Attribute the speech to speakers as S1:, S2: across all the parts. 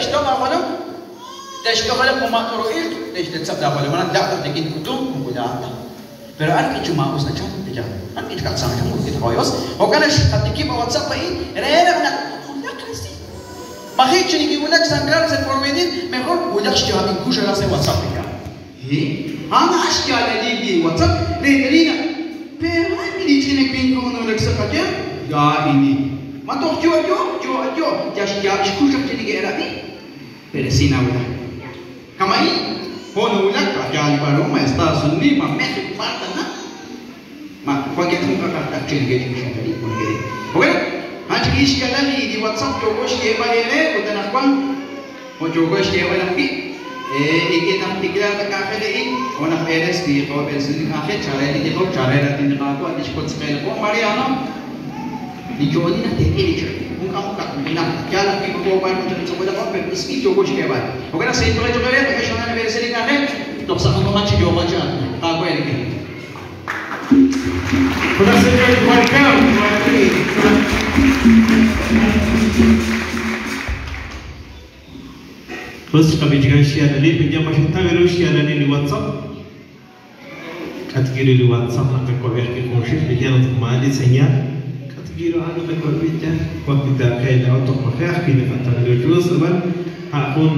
S1: اشتغل خلهم تشتغل وما تروح ليش تتصدق خلهم أنا دعوة تجين كتوم وكذا pero أنا cuma usah cakap saja أنا ini kat sama kamu kita koyos bukan ketika bawa WhatsApp ini rela nak udah kristi makanya cini kita nak sangkar sen forwardin mejor udah sejauh ini kusha rasa WhatsApp ya أنا أشكي على دي WhatsApp لينا pero ini cini kita mau nak sepaja ya ini Matok jo ya kusha cini kita ni peresina udah kamai hono ulah kerja baru maestar sunni mameh partana mak pakai tunggu kata cini kita tadi pun jadi oke Aja sekali di WhatsApp jogos ke balere udah nakwan mau jogos ke balampi ikin nak tiga tak kafe ini orang peres di kau peres di kafe cara ini kau cara nanti nak aku ada sepuluh sekali kau mari anak di jodi nak teki muka nak jalan di kau baru macam semua dah kau peres di jogos ke bal oke nak saya coba lihat pakai sana peres di kafe tak sama macam jogos aja aku ini
S2: Sudah selesai welcome Terus kami juga share link pinjam masih tahu share link di WhatsApp. Kategori di WhatsApp nak kau beri komersial pinjam untuk mandi senyap. Kategori anu nak kau pinjam waktu dah kaya untuk makan pinjam atau terus lepas akun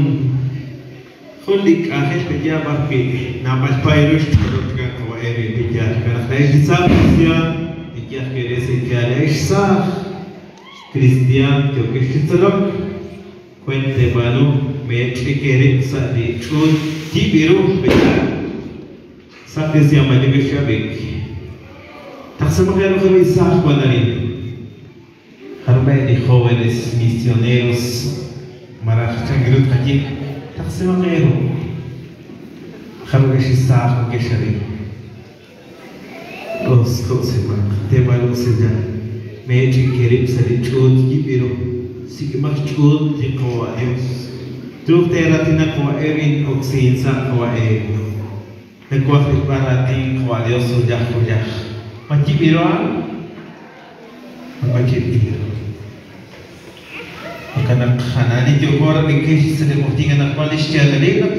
S2: kulik akhir pinjam berpi nampak virus terus kan kau beri pinjam kerana saya hisap dia pinjam kira sekian hisap Kristian juga hisap kuente baru Metri kere sa di chud di biru benar sa desi amali beshabik tak sama kaya kami sah kuadari karena di jóvenes misioneros marah cangirut kaji tak sama kaya kami sah keshabik kos sema tebalu saja metri kere sa di chud di biru sikimak chud di kawa Truk teratina kwa erin oksinsa kwa Nekwa khibarati kwa Dios sudah Macam biruan Macam biru Maka kanani jokor dikis sedang muktikan nak polis jalan ini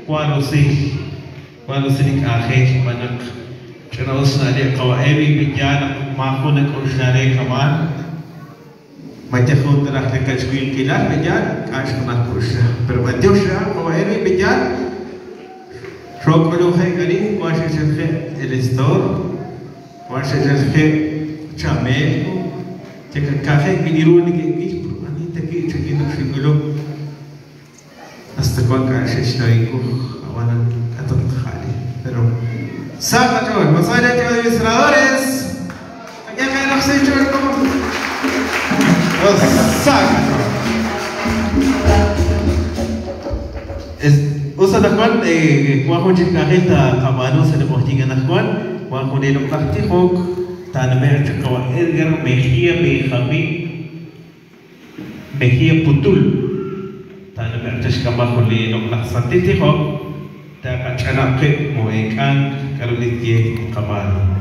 S2: Kwa nusin akhir manak Terus nadi kwa erin bijan Maku nak urusnare kaman Macam pun telah dekat skuin kilat bejan, kas kena kursa. Berbantu sah, kalau ini bejan, rok kalau hai kali, kuasa selesai elistor, kuasa selesai camel, jika kafe biru ni kekis, ani taki nak singgulu, asal kuasa selesai awanan atau kali. Pero, sah kacau, masalah dia administradores, yang kan nak saya cuba kamu. Usa dakwaan kuha ko jika kita kabano sa deportingan nakuan kuha ko nilong taktikok tanamay at kawa ergar mehia behami mehia putul tanamay at kama ko nilong laksantitikok ta kachanapke mo ikan karulitye kabano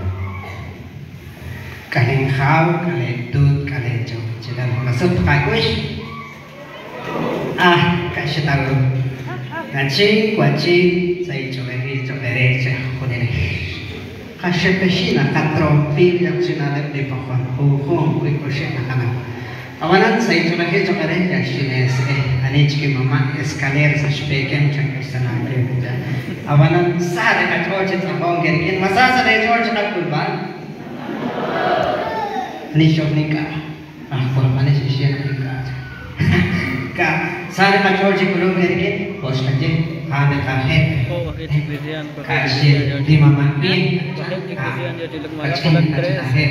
S3: kaleng khao kaleng tut kaleng jom jangan masuk pakai kasih tahu Kuaci saya coba receh kuning kasih pesina katropi yang sinalep di pohon hukum rikoshe nakanan awalan saya coba receh sines ani ciki mama eskaler sa speaking cakap sana kerja awalan sah dekat project yang kau gerikin masa saya project nak kurban ni shop nikah kurban ni sih nikah Sari kacauji belum gerikin, bos aja, ada kafe, kasih 5 makin, kacang kafe,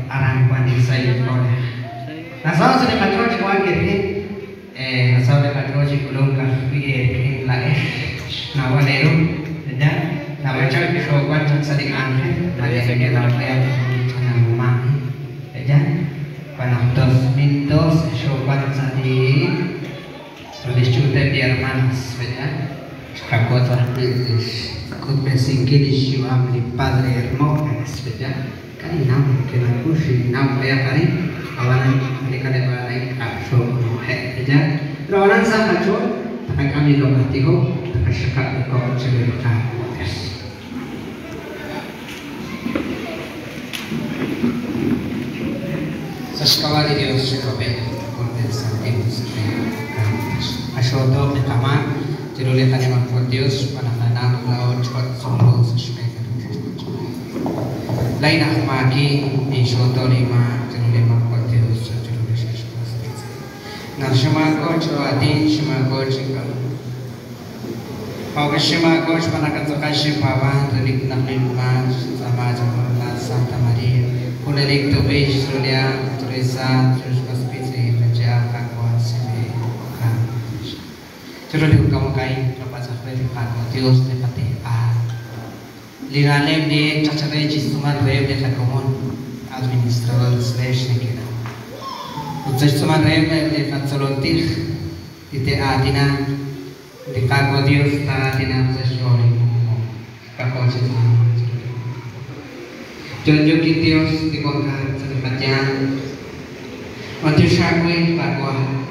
S3: arang panik saya boleh. Nasal sudah kacauji kawan gerikin, nasal kacauji belum kafe, lagi, nawa leru, dan nawa cak showan cak sedih angin, lagi saya nawa yang nama, dan panah mintos showan sedih. Discuta de hermanos, ¿verdad? Cacotas veces, con besingkiris y amli padre hermones, ¿verdad? Kali nam que la kushi nam vea kali, awan mereka lebar naik kapsul, ¿verdad? Rawanan sa kachon, kami lo matigo, takasyakat ko cerita. Sa skawali Dios sa kabel, kondensatin sa Cantos. Asyoto ni kama, tinulit na naman po Dios, panananang laon, chot, sumlo sa shmeka. Lain na kumaki, isyoto ni ma, tinulit naman po Dios sa tinulit sa shmeka. Na shumako, chawati, shumako, chikam. Pagka shumako, panakataka shimpawan, rilik na lingman, sama sa Santa Maria. Kulilik to beach, Julia, Teresa, Terus Hospice, Raja, Kakwa, Sebe, Cantos. Jurulik kamu kain, lepas aku dipakai, Dios dipakai. Liralem di cacarai jistuman rem di kakomon, administrador slash nekira. Jistuman rem di katsolotir, di atina, di kakwa Dios ta atina sejoli, kakwa jistuman. Tunjuk Dios di kota sedekatnya, waktu syakwe bakwa,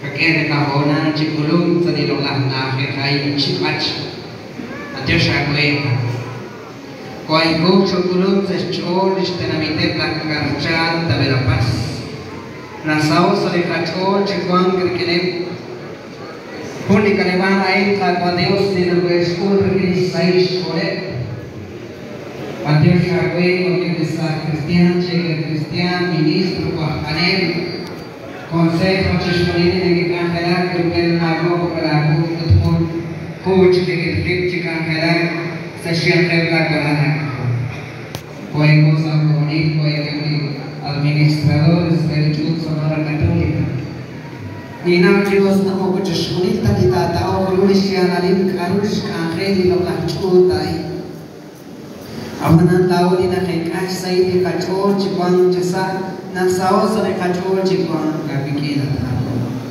S3: kakek kahona cikulung senilonglah nafe kai cipat, waktu syakwe, koi guk cikulung sejol istenamite belakang tabelapas, nasau sedekatol cikuang kerkene, pun di kalimat lain kakwa Dios di luar sekolah kerkene saya sekolah. Dios Yahweh, Universidad Cristiana, Ministro, Panel, Consejo, Chisholini, de Canjera, que el Nago, para un coach de que Canjera, se siente la Corana. Podemos unir, administradores del Instituto Sonora Católica. Y no Dios no puede unir, tanita, o Luisiana, Carus, Canjera, y lo blanchuta. Amanan tahu di nak ikas saya di kacau cikwang jasa nak sawo sana kacau cikwang kami kita tahu.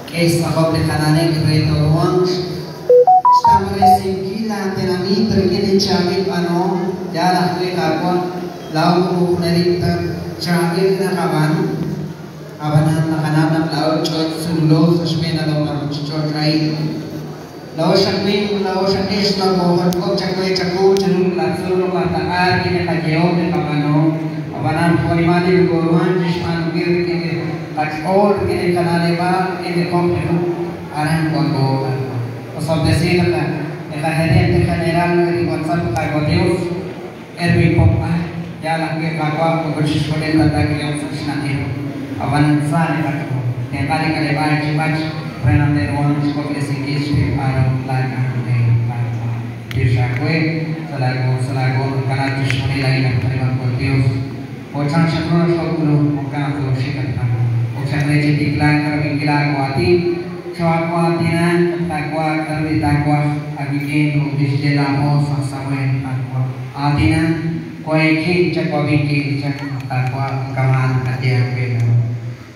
S3: Kes apa berkanane kereta ruang, stamre singkila tenami terkini cami pano jalan ke kakwa lau kuhnerita cami na kaban. Abanan nakanam lau cot sulo sesmena lau maru cot rai. Lau syakmin, lau syakis, lau bohon, kok cakwe caku, cenung langsung mataan, kini kajeo, kini kamano, abanan kualimani, goruan, jisman, bir, kini kacol, kini kanaleba, kini kompehu, aran kuago, osok desi kata, hadiah general dari WhatsApp kago Dios, erwi popa, jalan ke kakwa, kugus kodel kata kiyong susnahin, abanan sa ni kakwa, yang kali kaleba, cipat, Prenam de ruang sekolah sikis di alam lain di Syakwe selaku karena Kristus lain terima Dios. Ocang syukur syukur muka tu syikat kamu. Ocang lagi diklan kami kila kuati, syawak kuatina takwa kami takwa agikin ubis jelamo sasawen takwa. Atina kuaikin cakwa bikin cak takwa kaman kajian bela.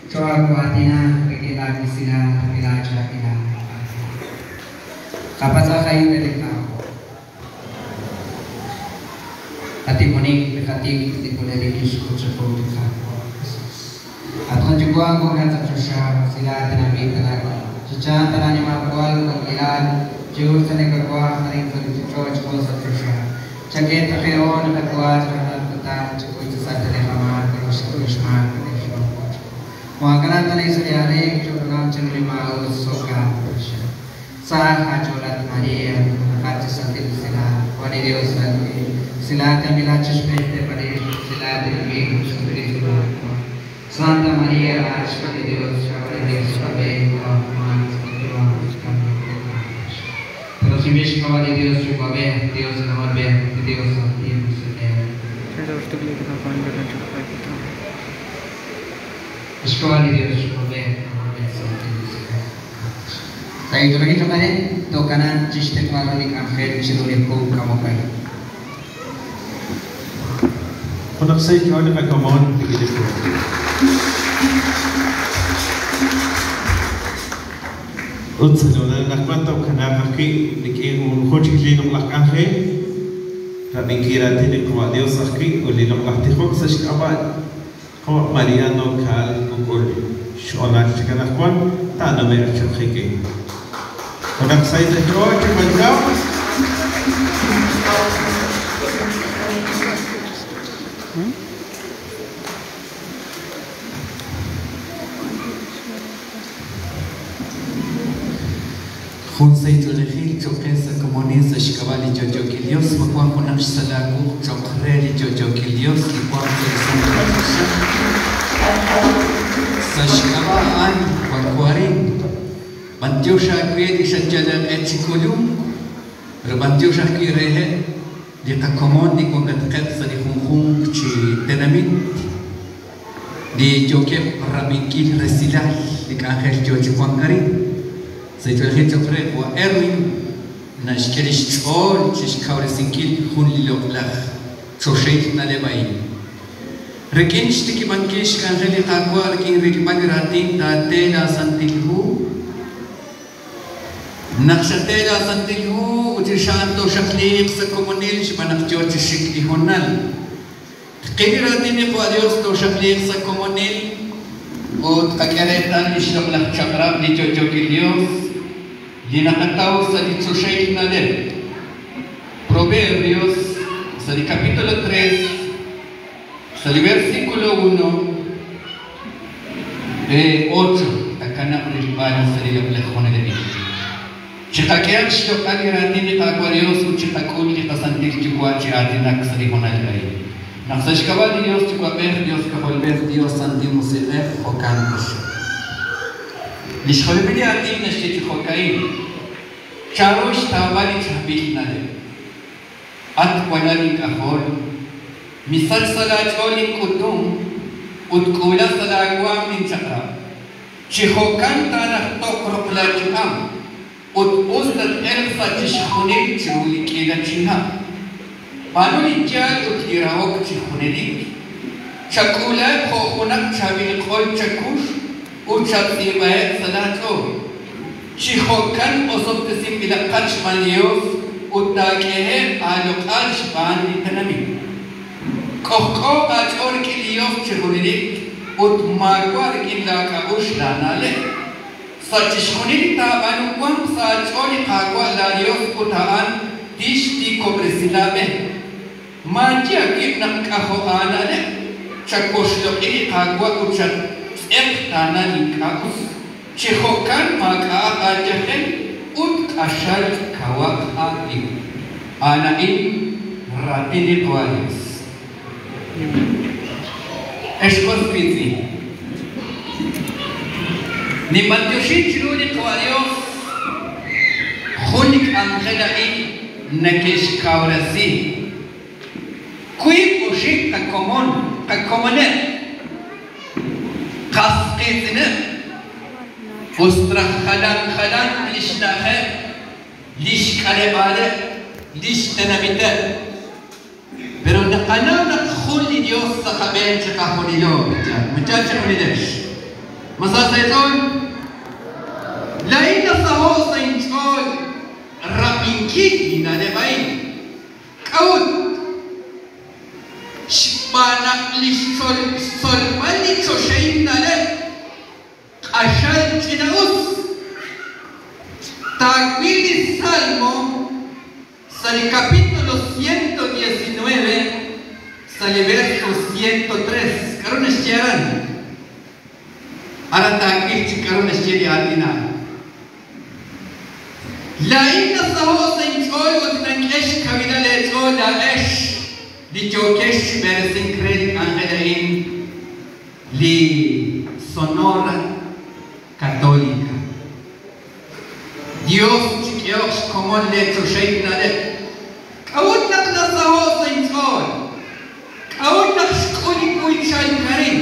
S3: Syawak kuatina lagi sila bilaja bila kapasa kayu dari kau hati kuning dekati di kuliah di diskut sepuluh kau atau juga aku kata susah sila tenaga tenaga susah tenaga makwal kegilaan jauh tenaga kuah hari kerja cukup susah jaga terkeon kuah terhadap kita cukup susah tenaga mah terus mah Wakana tani sediare curang cenderima usoka sah hajolat Maria kaca santil sila wani Dios lagi sila kami lacus pente pada sila demi spiritual Santa Maria lacus pada Dios pada Dios sebagai Tuhan terus imbis kepada Dios juga Dios nama Dios yang sedang terus beli kita panggil cukup kita Sekolah di Dios sebagai Saya itu lagi kemarin tu kanan sistem malunik akhir seluruh kamu kaya.
S2: Untuk saya jual dengan kamu begitu. Utsuna nak mantau kena kaki dikirim kunci linung lak akhir. Kami kira tidak kuat Dios akhir ulinung lak tikhok seskawat. Kau Mariano kal kukul شغلات شكل أخوان تعنا ما يرشق خيكي ولك سيد الجوع كبيرة
S4: خون سيد الخيل جوكيسا كومونيسا شكوالي جوجو كيليوس مقوان خوناش سلاكو جوكريلي جوجو كيليوس مقوان سيد سشكوا عن وكوارين بنتيوشا كويد شجلان اتشكولوم ربنتيوشا كيريه ديكا كومون ديكو نتقد سدي خون تشي تنامين دي جوكيب رابيكيل رسيلال ديكا آخر جوجي كوانكارين سيد الخيل جوكري وإروين نشكرش تقول تشكاور سنكيل خون للوغلاخ تشوشيت نالباين ركينش تكي بانكيش كان غلي قاقوا ركين ركي بانكراتين تاتيلا سنتلهو نقشتيلا سنتلهو وتشان تو شخليق سكومونيل شبانك جوت الشكلي هنال تقيني راتيني قواديوس تو شخليق سكومونيل وتأكيريتان يشلق لك شقراب دي جوجو كيليوس لنقطعو سدي تشوشيت نالب Proverbios, sali capítulo 3, sali versículo 1 de 8, acá na principal sali la plejone de Dios. Chitakeak shlokal yaratini kakwarios u chitakul li kasantik chukwa chiatinak sali honal gai. Naksashkabal Dios chukwaber Dios kaholber Dios sandimus elef o cantos. Lishkolebili atim nashti chokain. Charosh tabali chabil nale. At walaling kahol. Misal salacholing kutung. Utkula salagwam min chakra. Chihokan tanah tokrok lagikam. Ut-uslat elfa chishkunik chulik ila china. Panulityal utlirawok chikunelik. Chakulat hokunak chabil kol chakush. Uchapsibayat salato. Chihokan osop kesim ila kachmanios. Utakehe alokal shpan itanami. Kohko achor kiliyos chikunelik. Utmagwar ila kaush lanale. Sachishkunik tabanukwam sa achori kagwa lalios utaan. Dish di kobresilabe. Mantia kipnak kahoanale. Chakoshlo ili kagwa uchat. Ektana likakus. Chihokan maka ajahen. Ut ashal kawak alim. Anain ratini tualis. Eshkos pizi. Ni mantioshin chiluni tualios. Hulik angelain. Nakesh kaurasi. Kui ushik kakomonet. Kasketine. Ustrah khadan lishnahe. Lish kalebale. Lish tenabite. Pero nakanaw na khuli Dios sa kaben tsaka hulilo. Muchacha hulilesh. Masasa iton. Lain na sa ho sa inchol. Rapingkik dinalebain. Kaut. Shpanak lishol solmani choshain nale. Ashal chinaus. Tagwili Salmo. Sali capítulo 119. Sali verso 103. Karunas chiaran. Aratagwil chikarunas chiri atina. Lain na sa ho sa inchol o tinankesh kavidale chol la esh di chokesh beresin kredit angelain li sonora católica. Dios chikios como le chosheit nale. Kaut nak na sa ho sa inchol. Kaut nak skuli kuy chay karin.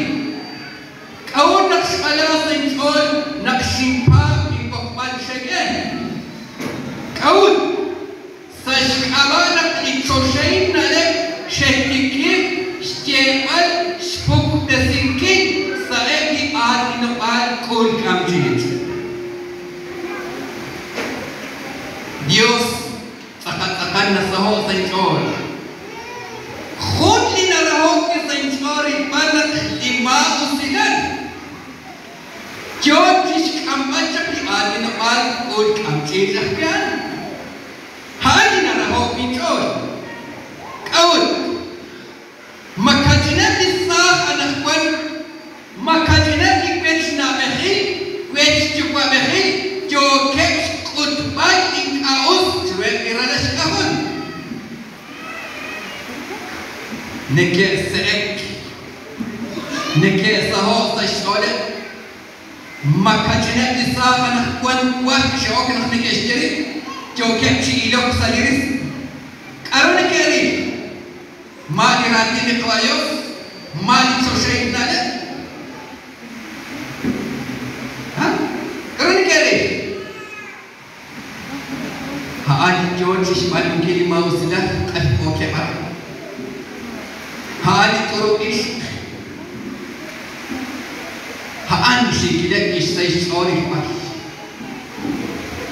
S4: Kaut nak skala sa inchol nak simpa ipokmal shegen. Kaut sa shkabanak ichoshein nale shehtikip shtiel spuk desinkin sa eki adinopal kul kamjit. Dios sakat-sakan na sa ho sa inchor. Khudli na rahok ni sa inchor ipanak lima usilan. Kat ut am cezah pian. Hari narahok pinjol. Kaut. Makajina disah anak wan. Makajina dipens na behi. Wens cuba behi. Jo keks ut baik ing aus. Cuek iradas kahun. Nekek seek. Nekek sahok sa iskode. Makajina disah anak wan. Wah syok nak nekek sendiri. Jokep si ilok saliris karena keri ma dirati ni kawayo ma di sosial nada karena keri haadi jodi simal kiri mau sudah kan oke pak haadi turukis haan si kita isai sorry pak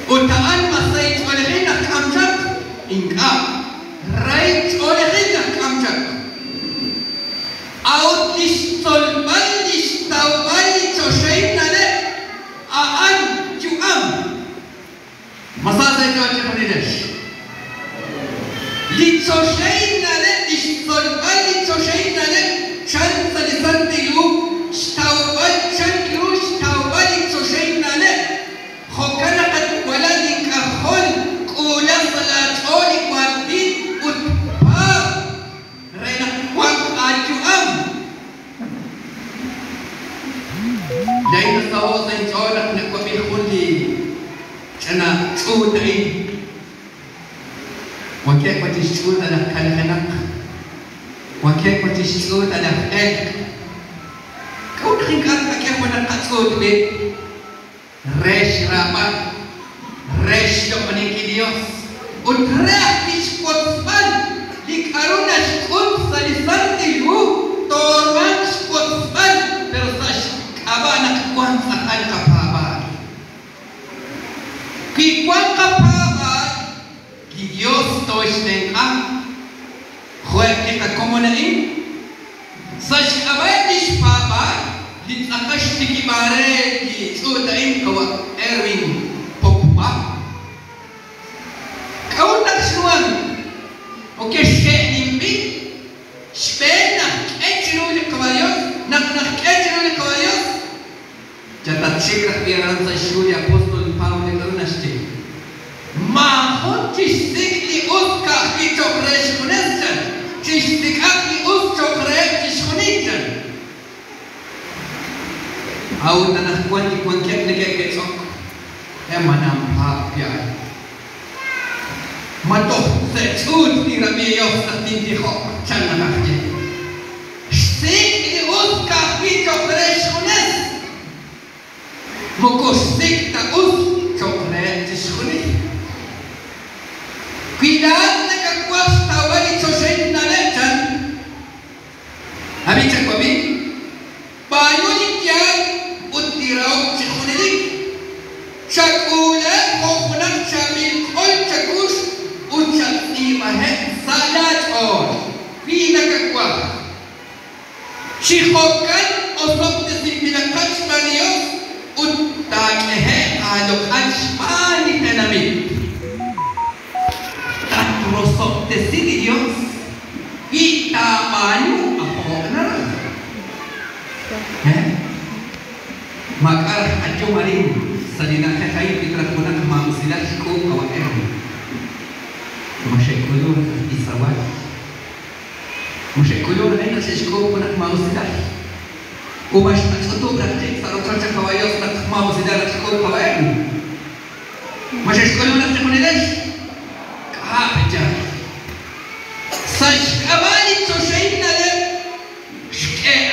S4: utaan masai oleh hendak kamjak ingka right oleh hendak kamjak out listol balis tau bali cosai nade aan juam masa saya jawab penulis li cosai nade listol bali cosai nade chan salisan tilu tau bali chan tilu tau bali cosai nade hokana Lain tahu saya jawab nak kami kundi, cina cudai. Wakil pati cud ada kanak-kanak, wakil pati cud ada egg. Kau tinggal wakil pada cud be, resh rapat, resh yang meniki Dios, utrah diskotpan, di karuna skot salisan tilu, torang skotpan bersas. Aba nak kuan sakan kapaba. Ki kuan kapaba ki Dios tois nengah. Huwag kita komunain. Sas aba dis paba di akas tikibare di sudain kawa Erwin Poppa. Kau nak suan. Oke shehimbi. Spena ejru le kawayo. Nak ejru le kawayo. Jatah cekrak biaran saya syuri apostol Paulus itu nasti. Mahon cistik di utkah di cokres kunesan, cistik di utkah ciskunesan. Awak tanah kuan di kuan kek negek besok. Mana apa ya? Matoh secud di ramiyah satin di hok cang nakaknya. Stik di utkah di cokres kunesan. Mukostik taus coklat disuni. Kuidan nak kuas tawali cosai naletan. Habis cakap ni, banyu ikan utirau cikunik. Cakulah kokunak camil kol cakus ucap ni mahet salat on. Bila kakuah. Cikokan osok desimpilkan Spanyol. Utang lehe alok anspani tenami. Tak rosok tesini Dios. Kita banyu apa benar? Maka ajo maring sadina kai fitra kuna manusia ko kawan erni. Masih kulur isawat. Masih kulur ini sesuatu kuna manusia. Umas itu berarti kalau kerja kawayo nak mau sedar sekolah kawayo. Masih sekolah nak sekolah apa aja. Saya kembali sosial nade.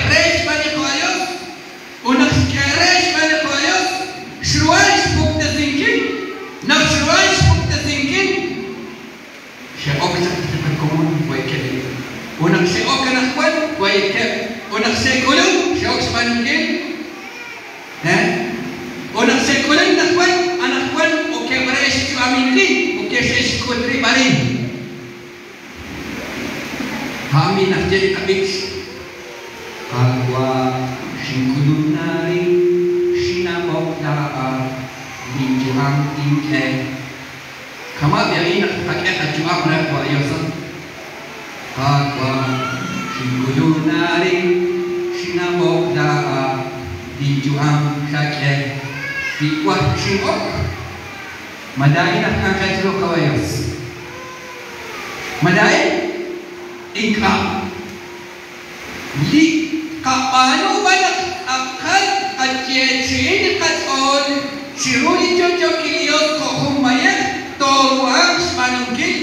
S4: Reis balik kawayo. Unak reis balik kawayo. Shuais bukti tinggi. Nak shuais bukti tinggi. Siapa bisa kita komun buat kali. Unak siapa kena kuat buat kali. Unak sekolah, siapa sepanjang? Unak sekolah anak kuan, oke beres cuma mimpi, oke sekolah bari. Kami nak jadi habis. Agua singkulunari sinabok daa minju juang tingke. Kama biarin pakai kacuak nak buat yosan. Kakwa singulu nari sinabok daa di juang kakek di kuat singok. Madai nak kakak jelo kawayos. Madai ingkang li kapano banyak akan kacecin katol siruli cocok kiliot ko humaya toluang sepanungkin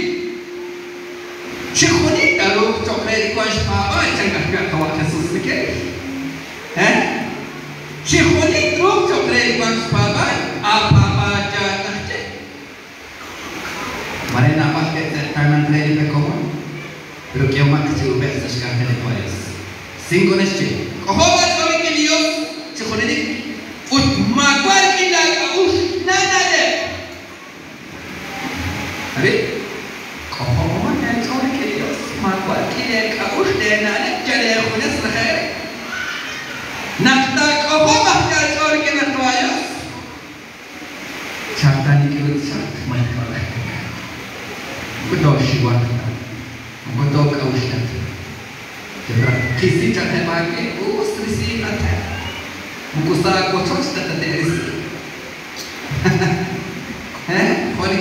S4: sikuni kalau coklat kuas apa jangan gak kawat kasus sikit sikuni terus coklat kuas apa baca tak mari nampak kita kanan kiri ke kawan pero kiamat kecil besar sekarang ini kuas singkones cek kawan kami kiliot sikuni ni magwar kita kaus nada deh Hari kawan yang kami kiliot magwar kita kaus deh nada jadi aku nak selesai nak tak kawan bahkan kami kita kuas Cakap ni kira cakap macam mana? Betul siwan, betul kau sihat. Jadi kisi cakap bagi, serisi ada. Mukusa kocok sudah terisi. Kau ni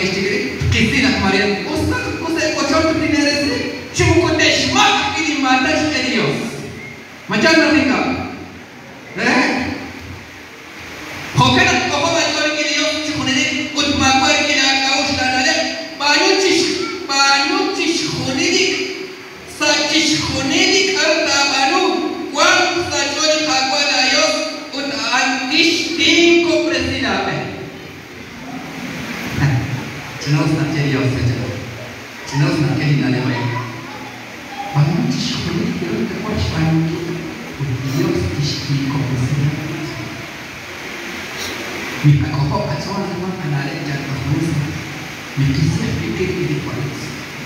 S4: kisi nak marian, kusa kocok tu terisi. Cuma kau desmak ini mata serius. Macam mana tinggal? Kau kena kau macam ni kiri. Magwar kita kaus dan ada banyak cis khonidik sa cis khonidik arta banu kuat sa jod kagwa dayo ut antis ko presidente jenos nak jadi saja jenos nak jadi nale baik banyak cis khonidik arta kuat banyak ut dios cis ko presidente Mika kau kacauan semua kanalnya jatuh terus. Mika siapa fikir ini kualis.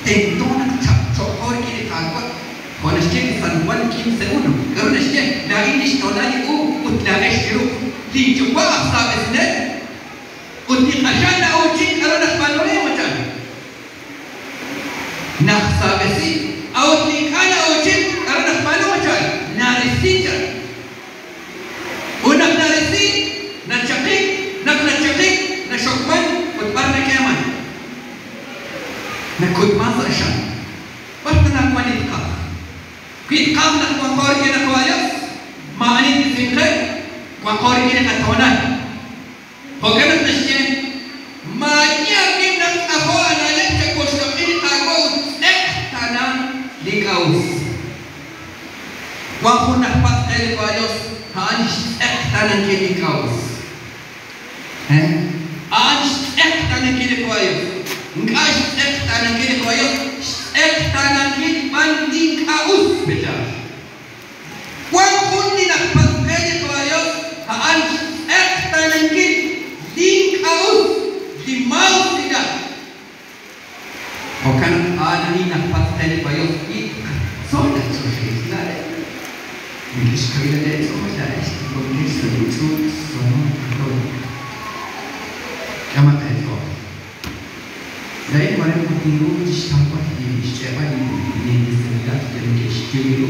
S4: Tentu nak cakor kiri takut. Kalau nasihat sanwan kim seunuh. Kalau nasihat dari ini setolanya utlah esyiru. Dijual sabesnya. Uti asal uji kalau nak panole macam. Nak sabesi. Uti kana uji kalau nak panole macam. Narisinya. Unak narisi. Nak cakap. Nak cakap, nak syokman, berbar nak kiamat. Nak kut masa syam. Basta nak wanit ka. Kit kam nak wakor kena kawayas. Maani disingkai, wakor kena katawanan. Hogan nak nasya. Manya kim nak ako analek cakos kami tagaut. Tanang di kaus. Wakun nak pas kaya kawayas. Hanis tanang kini kaus. आज एक ताने के लिए कोई आज एक ताने के लिए कोई एक ताने के बंदी का उस बेटा wan kundi nak pasal koy आज एक ताने के दिन का उस दिमाग tidak bukan ani nak pasal koy soalnya sudah ini sekali lagi soalnya ini sesuatu soalnya Kiamat itu. Dari mana mungkin di tempat di siapa ini disediakan jadi kecil,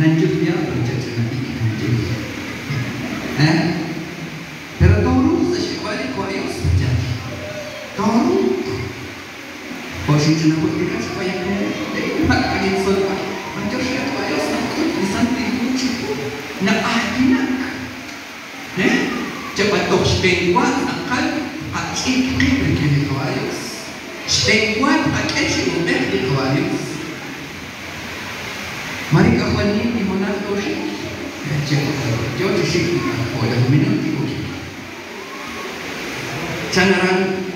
S4: nanti dia berjaya nanti nanti. Pero tahu sesuatu kau yang saja. Tahu. Posisi nak buktikan supaya dari mana kalian semua macam siapa yang sakit di sana itu nak ahlinak. Cepat tok spengwan akan aktif kiri kawayus. Spengwan aktif umeh di kawayus. Mari kawan ini di mana dosi? Cepat, jauh disini. Pada minum tiga. Canaran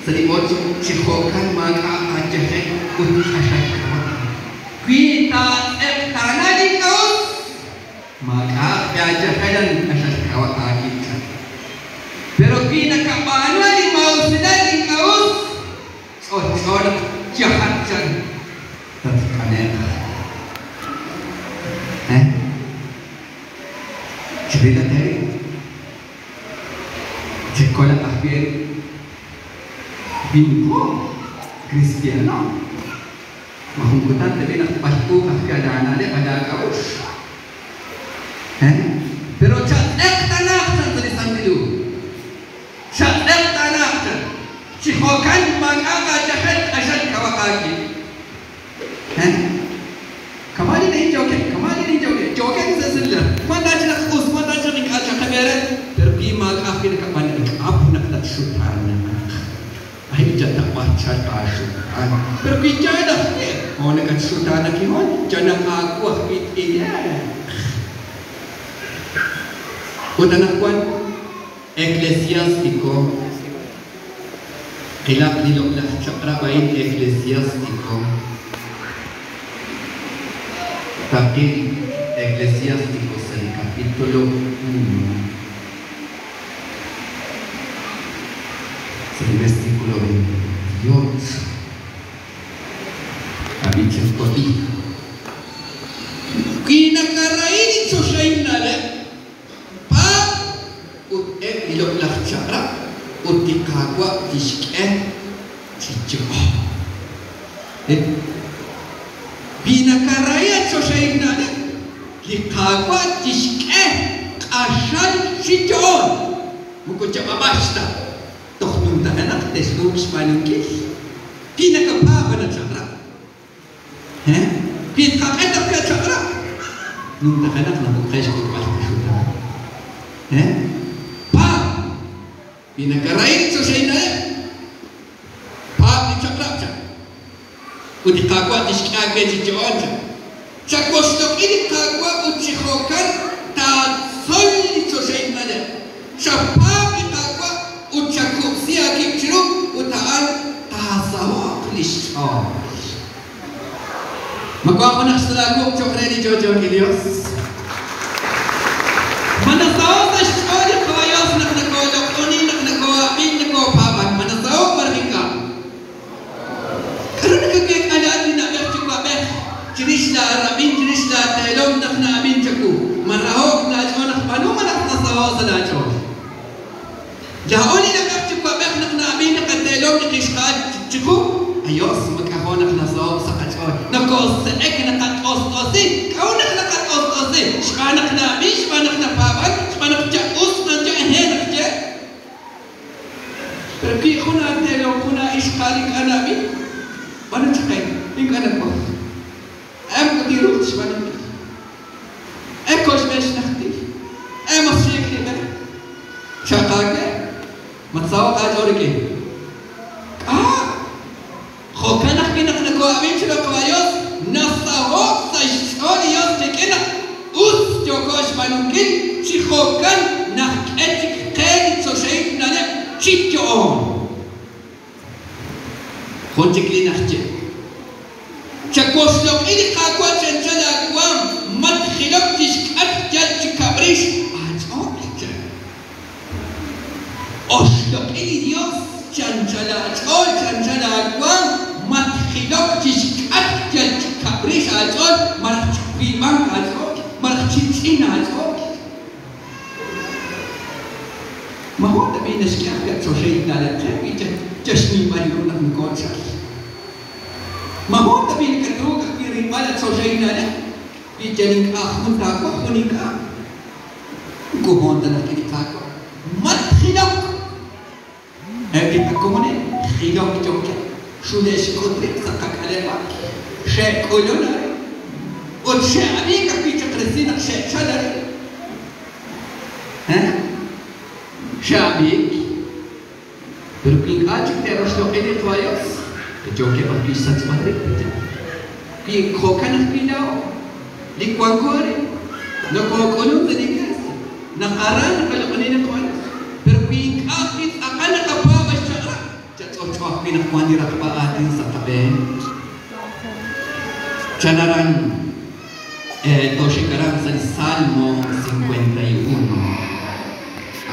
S4: sedikit cikhokan maka ajaran untuk asal kawan. Kita tanah di kaus maka ajaran asal kawan kita. Pero pinakapaano ni mau sila ni kaus orang jahat jan kanena cerita dari sekolah la también bingo cristiano. Mahungkutan tapi nak pasku keadaan ada kaus. Pero cakap tanah tulisan dulu. Cakap tanah cihokan maka jahat asal kawakaki. Kembali ni joget, joget sesudah. Mana jenak us, mana jenak acak kamera. Pergi maka akhir kapan apa nak tak sultan. Akhir jatah macam sultan. Pergi jadah. Oh nak sultan lagi hon, jangan aku akhir ini. Kuan eklesiastiko khilaf niloklah cakra bain eklesiastiko tapi eklesiastikos el capítulo 1 el versículo 28 habita koti kinakarain sosainale iloklah cara utikagwa diske cicu binakaraya sosaina ne kikagwa diske asal cijon muko coba basta toh nunta anak tes lums manungkis binakapa na cara binakata ka cara nunta anak na mukhes ko basta binakarain sosaina pa dicakap uti kagwa diskage dijon cakostok ini kagwa uti khokan ta sol sosaina de chapa kagwa ucakup siagi ciru utaan ta sawa lisho maka ako naksalago chokre di jojo Helios mana sawa ta shori khayas nak nakolok oni Amin ko paman manasau mereka. Karena kekek ada di nak bercuba ber. Jenislah amin jenislah telom nak na amin jaku. Marahok na jonak panu manak nasau sadajo. Jahoni nak bercuba ber nak na amin nak telom dikiskat jaku. Ayos makahon nak nasau sakachon. Nakos seek nak os-osi. Kau nak os-osi. Shkanak na amin, shkanak na paman, shkanak jakus na jahen nak je. Pergi kuna telo kuna iskalik anami mana cakai ingkana ko am kutiru sebalik ekos mes nakti masih kita cakage matsaw ka jorike khokanak kinak nako amin chilo kawayos nasaho sa istorios tekena us jokos manungkin chikhokan nak etik kay sosay nane Cicio, konjek linahje. Cakosok ini kagwa cancala guam mat khilaf diskat jal cikabrish ajo aja. Osok ini Dios cancala guam mat khilaf diskat jal cikabrish ajo march bimang ajo march cincin ajo. Mahu tapi naskah kat sosial dalam tapi jasmi bari nak mengkonsep. Mahu tapi kedua kiri pada sosial dalam dijadi akhun takwa kunika. Kuhon dalam kita takwa. Mat hidup. Kita kumane hidup jokya. Sudah sekutri sakak aleba. Syekh kolona. Ot syekh ni kapita kresina syekh sadar. Syabik berping ajak terus dok ini tuayos kejoknya bagi satu hari pi khokan pinau di kuangkore nak kolon tadi kan nakaran kalau menina kuan berping akhir akan apa baca cocok pinah kuanira apa adin satabe canaran toshikaran sa Salmo 51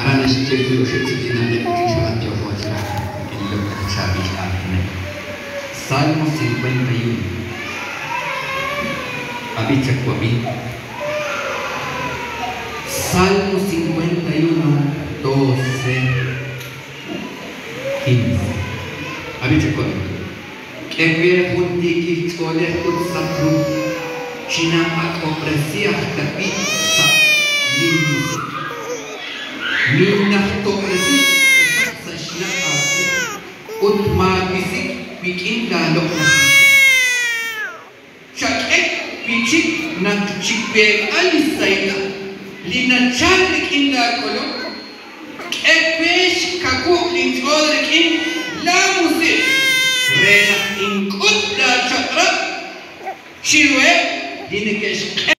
S4: Arana sejauh sejenak dia kisah Jauh wajah Elok sabi akhirnya Salmo 51 Abi cek wabi Salmo 51 12 15. Habitacon. Kebir pun dikit oleh utsapru. China at opresiah tapi sak limus. Minah topresi sa China aku. Utma bisik bikin dalok nasi. Cakek bikin nak cikbe alisayla. Lina charlik inda kolom. Ekbesh kaku lincolrik in la musik. Rena ingkut da chakra. Shirwe dinikesh.